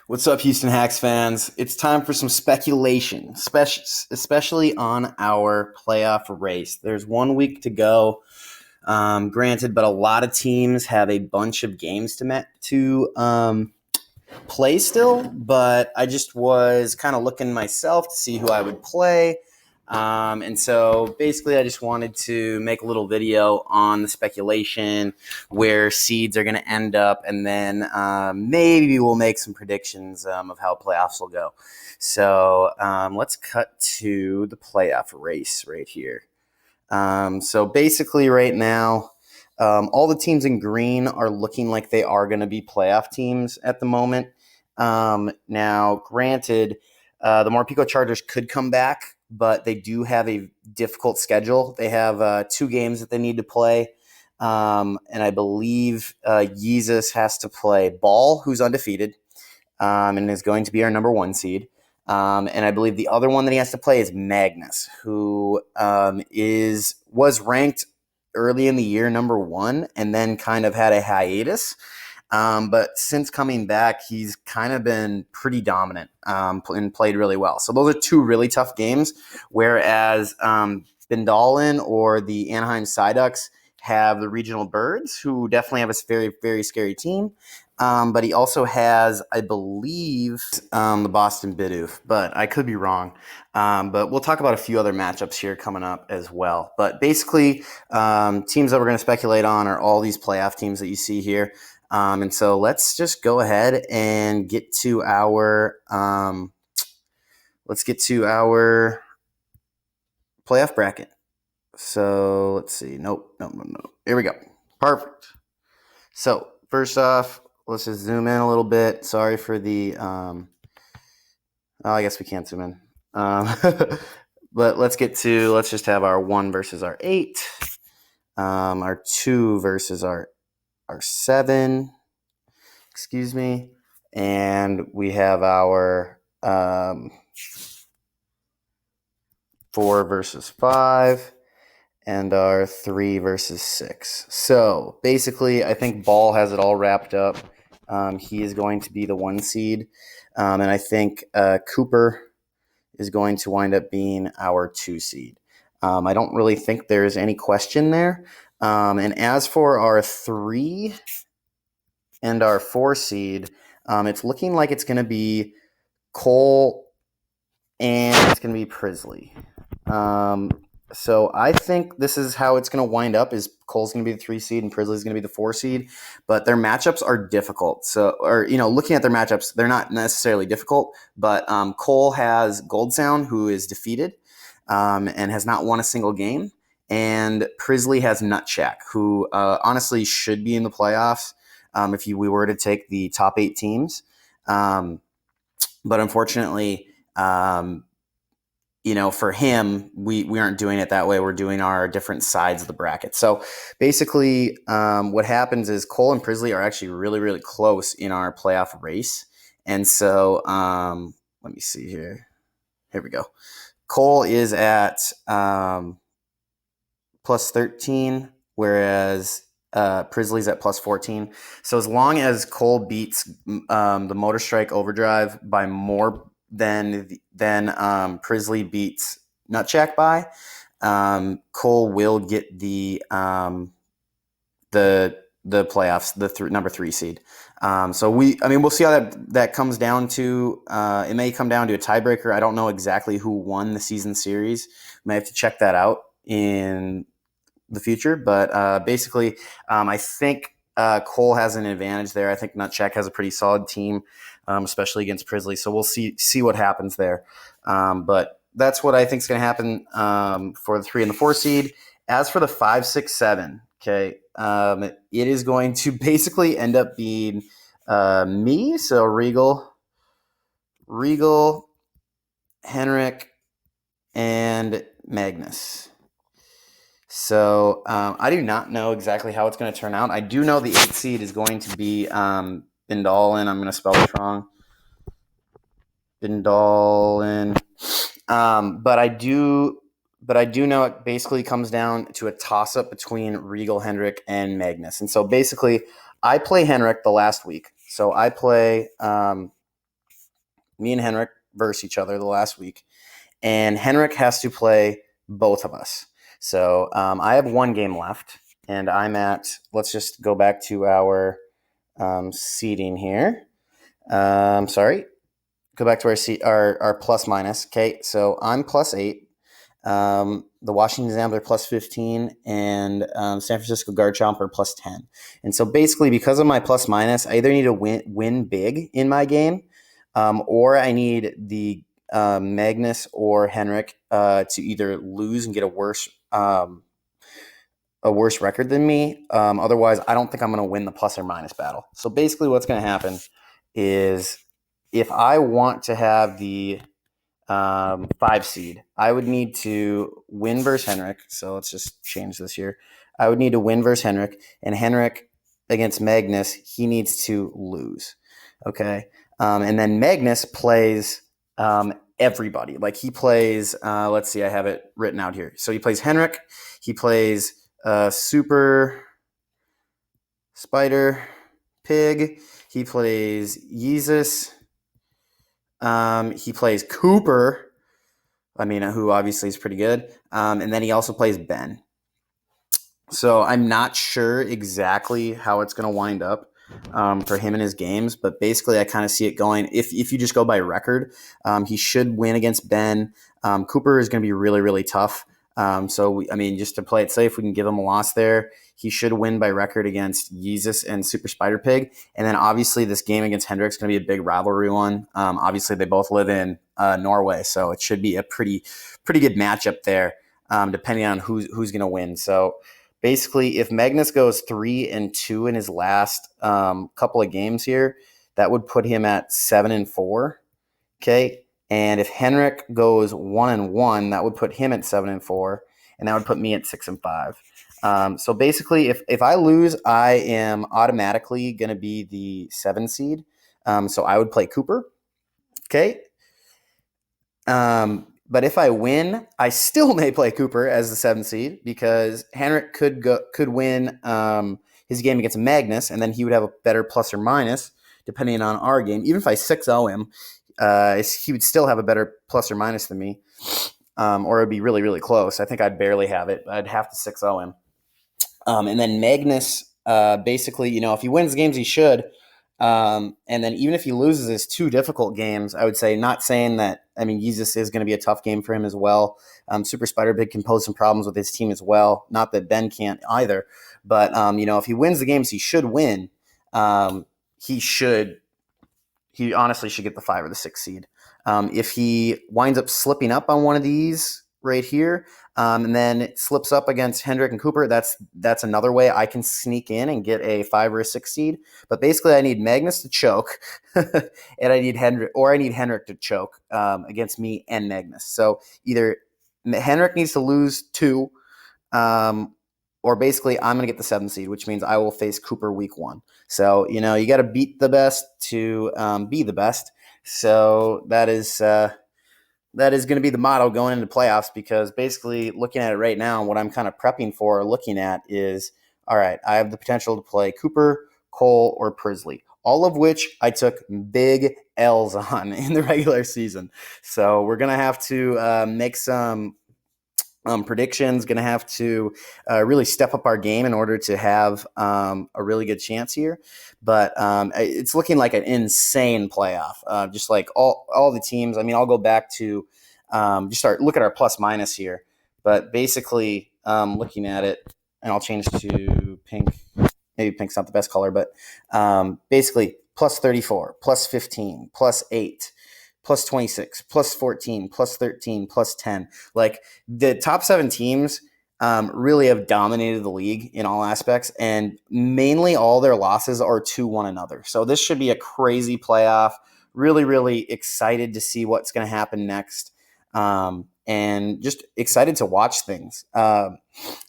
What's up, Houston Hacks fans? It's time for some speculation, especially on our playoff race. There's 1 week to go, granted, but a lot of teams have a bunch of games to play still. But I just was kind of looking myself to see who I would play. And so basically, I just wanted to make a little video on the speculation, where seeds are going to end up, and then maybe we'll make some predictions of how playoffs will go. So let's cut to the playoff race right here. So basically right now, all the teams in green are looking like they are going to be playoff teams at the moment. Now, granted, the Morpico Chargers could come back, but they do have a difficult schedule. They have 2 games that they need to play. And I believe Yeezus has to play Ball, who's undefeated, and is going to be our number 1 seed. And I believe the other one that he has to play is Magnus, who was ranked early in the year number 1 and then kind of had a hiatus. But since coming back, he's kind of been pretty dominant and played really well. So those are 2 really tough games, whereas Bindalin or the Anaheim Psyducks have the Regional Birds, who definitely have a very, very scary team. But he also has, I believe, the Boston Bidoof, but I could be wrong. But we'll talk about a few other matchups here coming up as well. But basically, teams that we're going to speculate on are all these playoff teams that you see here. And so let's just go ahead and get to our playoff bracket. So let's see. Nope. No. Here we go. Perfect. So first off, let's just zoom in a little bit. Sorry for the I guess we can't zoom in. But let's just have our 1 versus our 8. Our 2 versus our 7. Excuse me. And we have our 4 versus 5. And our 3 versus 6. So basically, I think Ball has it all wrapped up. He is going to be the 1 seed. And I think Cooper is going to wind up being our 2 seed. I don't really think there's any question there. And as for our 3 and our 4 seed, it's looking like it's going to be Cole and it's going to be Prisley. So I think this is how it's going to wind up, is Cole's going to be the 3 seed and Prisley's going to be the 4 seed. But their matchups are difficult. Looking at their matchups, they're not necessarily difficult. But Cole has Gold Sound, who is defeated and has not won a single game. And Prisley has Nutsack, who honestly should be in the playoffs if we were to take the top 8 teams. But unfortunately, for him, we aren't doing it that way. We're doing our different sides of the bracket. So basically, what happens is Cole and Prisley are actually really, really close in our playoff race. And so let me see here. Here we go. Cole is at plus 13, whereas Prisley's at plus 14. So as long as Cole beats the Motor Strike Overdrive by more than Prisley beats Nutsack by, Cole will get the playoffs, the number 3 seed. So we'll see how that comes down to. It may come down to a tiebreaker. I don't know exactly who won the season series. May have to check that out in the future. But basically, I think Cole has an advantage there. I think Nutsack has a pretty solid team, especially against Prisley. So we'll see what happens there. But that's what I think is going to happen for the 3 and the 4 seed. As for the 5, 6, 7, okay, it is going to basically end up being me. So Regal, Henrik, and Magnus. So I do not know exactly how it's going to turn out. I do know the 8th seed is going to be Bindalin. I'm going to spell this wrong. Bindalin. But I do know it basically comes down to a toss-up between Regal, Henrik, and Magnus. And so basically, I play Henrik the last week. So I play me and Henrik versus each other the last week, and Henrik has to play both of us. So I have one game left, and I'm at. Let's just go back to our seeding here. Sorry, go back to our plus minus. Okay, so I'm +8. The Washington Exams are +15, and San Francisco Garchomp are +10. And so basically, because of my plus minus, I either need to win big in my game, or I need the Magnus or Henrik to either lose and get a worse record than me. Otherwise, I don't think I'm going to win the plus or minus battle. So basically, what's going to happen is if I want to have the 5 seed, I would need to win versus Henrik. So let's just change this here. I would need to win versus Henrik, and Henrik against Magnus, he needs to lose. Okay. And then Magnus plays everybody. Like he plays, let's see, I have it written out here. So he plays Henrik, he plays Super Spider Pig, he plays Yeezus, he plays Cooper, who obviously is pretty good. And then he also plays Ben. So I'm not sure exactly how it's going to wind up for him in his games, but basically I kind of see it going. If you just go by record, he should win against Ben. Cooper is going to be really, really tough. Just to play it safe, we can give him a loss there. He should win by record against Yeezus and Super Spider Pig. And then obviously this game against Hendrix is going to be a big rivalry one. Obviously they both live in Norway, so it should be a pretty good matchup there, depending on who's going to win. So basically, if Magnus goes 3-2 in his last couple of games here, that would put him at 7-4. Okay. And if Henrik goes 1-1, that would put him at 7-4, and that would put me at 6-5. So basically, if I lose, I am automatically going to be the 7 seed. So I would play Cooper. Okay. But if I win, I still may play Cooper as the 7 seed because Henrik could win his game against Magnus, and then he would have a better plus or minus depending on our game. Even if I 6-0 him, he would still have a better plus or minus than me, or it would be really, really close. I think I'd barely have it. I'd have to 6-0 him. And then Magnus, basically, if he wins games, he should. And then even if he loses his 2 difficult games, I would say, not saying that, Yeezus is going to be a tough game for him as well. Super Spider Pig can pose some problems with his team as well. Not that Ben can't either. But, if he wins the games he should win, he honestly should get the 5 or the 6 seed. If he winds up slipping up on one of these right here, and then it slips up against Hendrik and Cooper, that's another way I can sneak in and get a 5 or a 6 seed. But basically, I need Magnus to choke, and I need Henrik to choke against me and Magnus. So either Henrik needs to lose 2, or basically I'm going to get the 7 seed, which means I will face Cooper week 1. So, you got to beat the best to be the best. So that is going to be the motto going into playoffs, because basically looking at it right now, what I'm kind of prepping for, looking at is, all right, I have the potential to play Cooper, Cole, or Prisley, all of which I took big L's on in the regular season. So we're going to have to make some predictions, going to have to really step up our game in order to have a really good chance here. But it's looking like an insane playoff, just like all the teams. I'll go back to look at our plus minus here. But basically, looking at it, and I'll change to pink. Maybe pink's not the best color, but basically plus 34, plus 15, plus 8, plus 26, plus 14, plus 13, plus 10. Like the top 7 teams really have dominated the league in all aspects, and mainly all their losses are to one another. So this should be a crazy playoff. Really, really excited to see what's going to happen next, and just excited to watch things.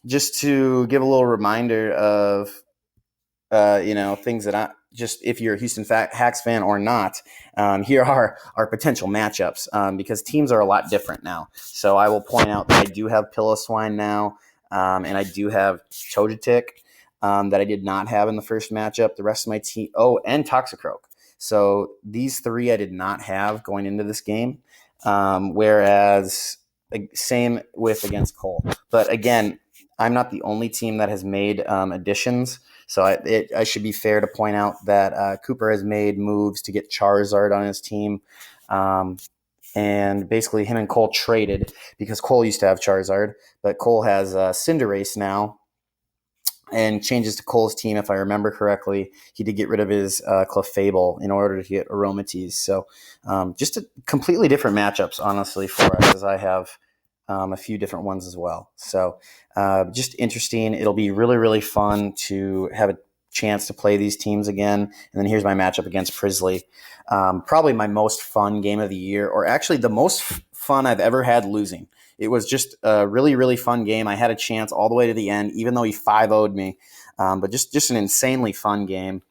Just to give a little reminder of things that if you're a Houston Hacks fan or not, here are our potential matchups, because teams are a lot different now. So I will point out that I do have Pillow Swine now, and I do have Togetic that I did not have in the first matchup. The rest of my team, and Toxicroak. So these three I did not have going into this game, whereas same with against Cole. But again, I'm not the only team that has made additions. So I should be fair to point out that Cooper has made moves to get Charizard on his team. And basically him and Cole traded because Cole used to have Charizard, but Cole has Cinderace now and changes to Cole's team. If I remember correctly, he did get rid of his Clefable in order to get Aromatisse. So just a completely different matchups, honestly, for us, as I have a few different ones as well. So just interesting. It'll be really, really fun to have a chance to play these teams again. And then here's my matchup against Prisley. Probably my most fun game of the year, or actually the most fun I've ever had losing. It was just a really, really fun game. I had a chance all the way to the end, even though he 5-0'd me. But just an insanely fun game.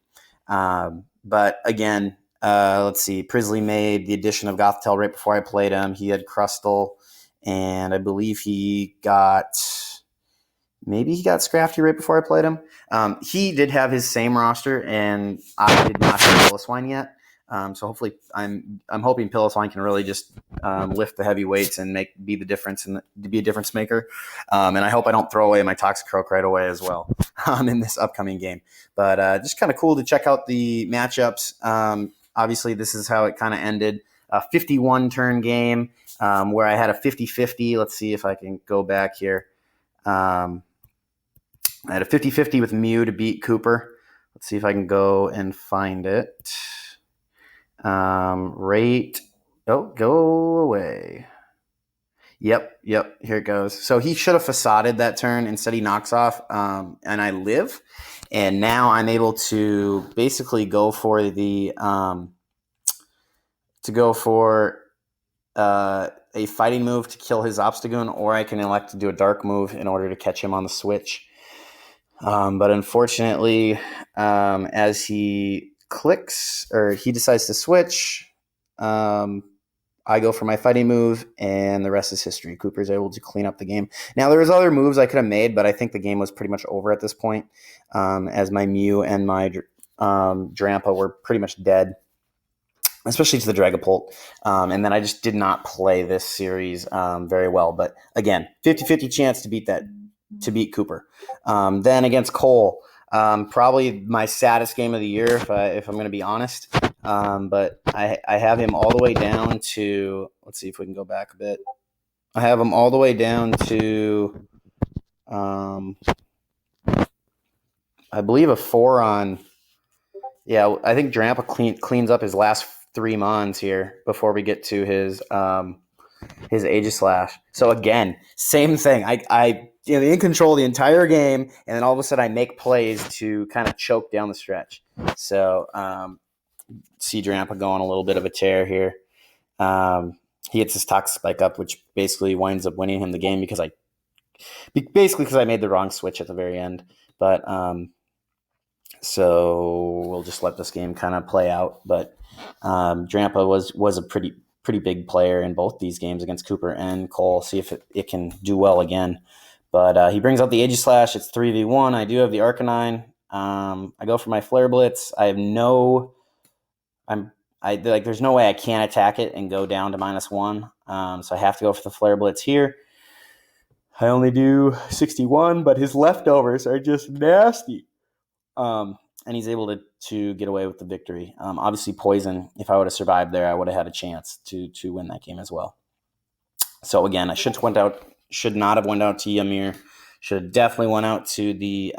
But again, let's see. Prisley made the addition of Gothitelle right before I played him. He had Crustle, and I believe maybe he got Scrafty right before I played him. He did have his same roster, and I did not have Piloswine yet. So hopefully, I'm hoping Piloswine can really just lift the heavy weights and be the difference and be a difference maker. And I hope I don't throw away my Toxicroak right away as well in this upcoming game. But just kind of cool to check out the matchups. Obviously, this is how it kind of ended. A 51 turn game where I had a 50-50. Let's see if I can go back here. I had a 50-50 with Mew to beat Cooper. Let's see if I can go and find it. Go away. Yep. Here it goes. So he should have facaded that turn. Instead, he knocks off, and I live. And now I'm able to basically go for a fighting move to kill his Obstagoon, or I can elect to do a dark move in order to catch him on the switch. But unfortunately, as he clicks or he decides to switch, I go for my fighting move, and the rest is history. Cooper's able to clean up the game. Now, there was other moves I could have made, but I think the game was pretty much over at this point, as my Mew and my Drampa were pretty much dead, especially to the Dragapult. And then I just did not play this series very well. But again, 50-50 chance to beat Cooper. Then against Cole, probably my saddest game of the year, if I'm going to be honest. But I have him all the way down to, let's see if we can go back a bit. I have him all the way down to, I believe a 4 on, yeah, I think Drampa cleans up his last 3 mons here before we get to his Aegislash. So again, same thing. I in control the entire game, and then all of a sudden I make plays to kind of choke down the stretch. So see Drampa go on a little bit of a tear here. He hits his Toxic Spike up, which basically winds up winning him the game because I made the wrong switch at the very end. But so we'll just let this game kind of play out. But Drampa was a pretty big player in both these games against Cooper and Cole. See if it can do well again. But he brings out the Aegislash. It's 3v1. I do have the Arcanine. I go for my Flare Blitz. There's no way I can't attack it and go down to -1. So I have to go for the Flare Blitz here. I only do 61, but his leftovers are just nasty. And he's able to get away with the victory. Obviously, Poison, if I would have survived there, I would have had a chance to win that game as well. So again, I should not have went out to Ymir. Should have definitely went out to the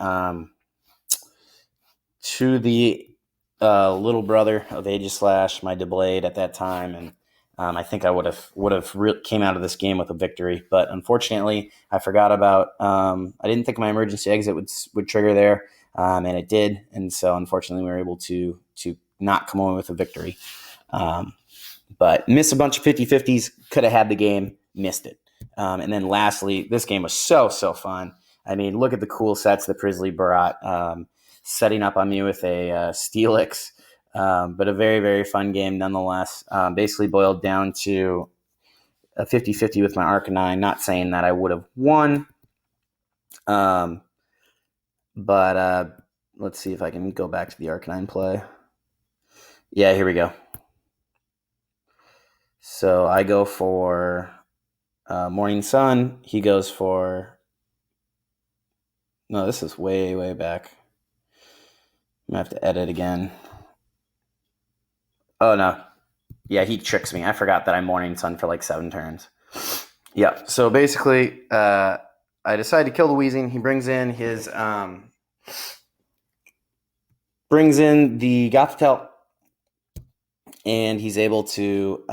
little brother of Aegislash, my Deblade at that time, and I think I would have came out of this game with a victory. But unfortunately, I forgot about. I didn't think my emergency exit would trigger there, and it did. And so unfortunately, we were able to not come away with a victory. But missed a bunch of 50-50s. Could have had the game, missed it. And then lastly, this game was so fun. I mean, look at the cool sets that Prisley brought. Setting up on me with a Steelix, but a very, very fun game nonetheless. Basically boiled down to a 50-50 with my Arcanine. Not saying that I would have won, but let's see if I can go back to the Arcanine play. Yeah, here we go. So I go for Morning Sun. He goes for. No, this is way, way back. I'm going to have to edit again. Oh, no. Yeah, he tricks me. I forgot that I'm Morning Sun for like 7 turns. Yeah, so basically, I decide to kill the Weezing. He brings in his. Brings in the Gothitelle, and he's able to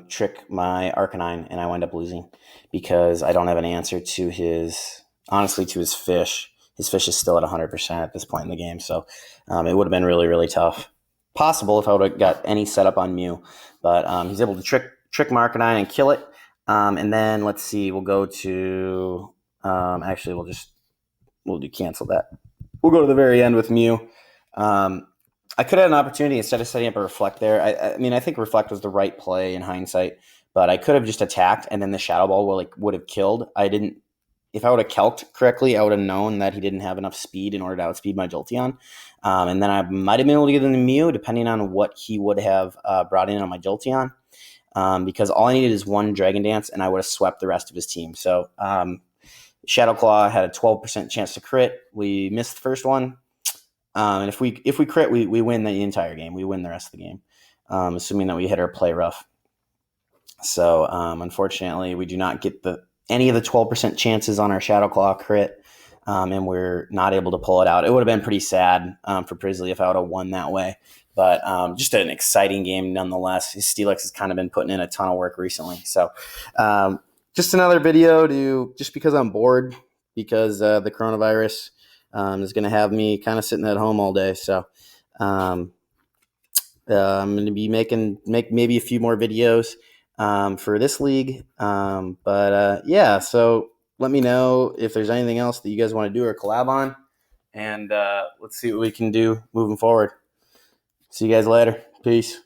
trick my Arcanine, and I wind up losing because I don't have an answer to his, honestly, to his fish. His fish is still at 100% at this point in the game, so it would have been really, really tough. Possible if I would have got any setup on Mew, but he's able to trick my Arcanine and kill it. And then let's see, we'll go to actually we'll do cancel that. We'll go to the very end with Mew. I could have had an opportunity instead of setting up a Reflect there. I mean, I think Reflect was the right play in hindsight, but I could have just attacked and then the Shadow Ball would have killed. I didn't. If I would have calced correctly, I would have known that he didn't have enough speed in order to outspeed my Jolteon. And then I might have been able to get in the Mew, depending on what he would have brought in on my Jolteon. Because all I needed is one Dragon Dance, and I would have swept the rest of his team. So Shadow Claw had a 12% chance to crit. We missed the first one. And if we crit, we win the entire game. We win the rest of the game, assuming that we hit our play rough. So unfortunately, we do not get any of the 12% chances on our Shadow Claw crit, and we're not able to pull it out. It would have been pretty sad for Prisley if I would have won that way. But just an exciting game nonetheless. His Steelix has kind of been putting in a ton of work recently. So just another video just because I'm bored because the coronavirus is going to have me kind of sitting at home all day. So I'm going to be make maybe a few more videos for this league. Yeah, so let me know if there's anything else that you guys want to do or collab on. And let's see what we can do moving forward. See you guys later. Peace.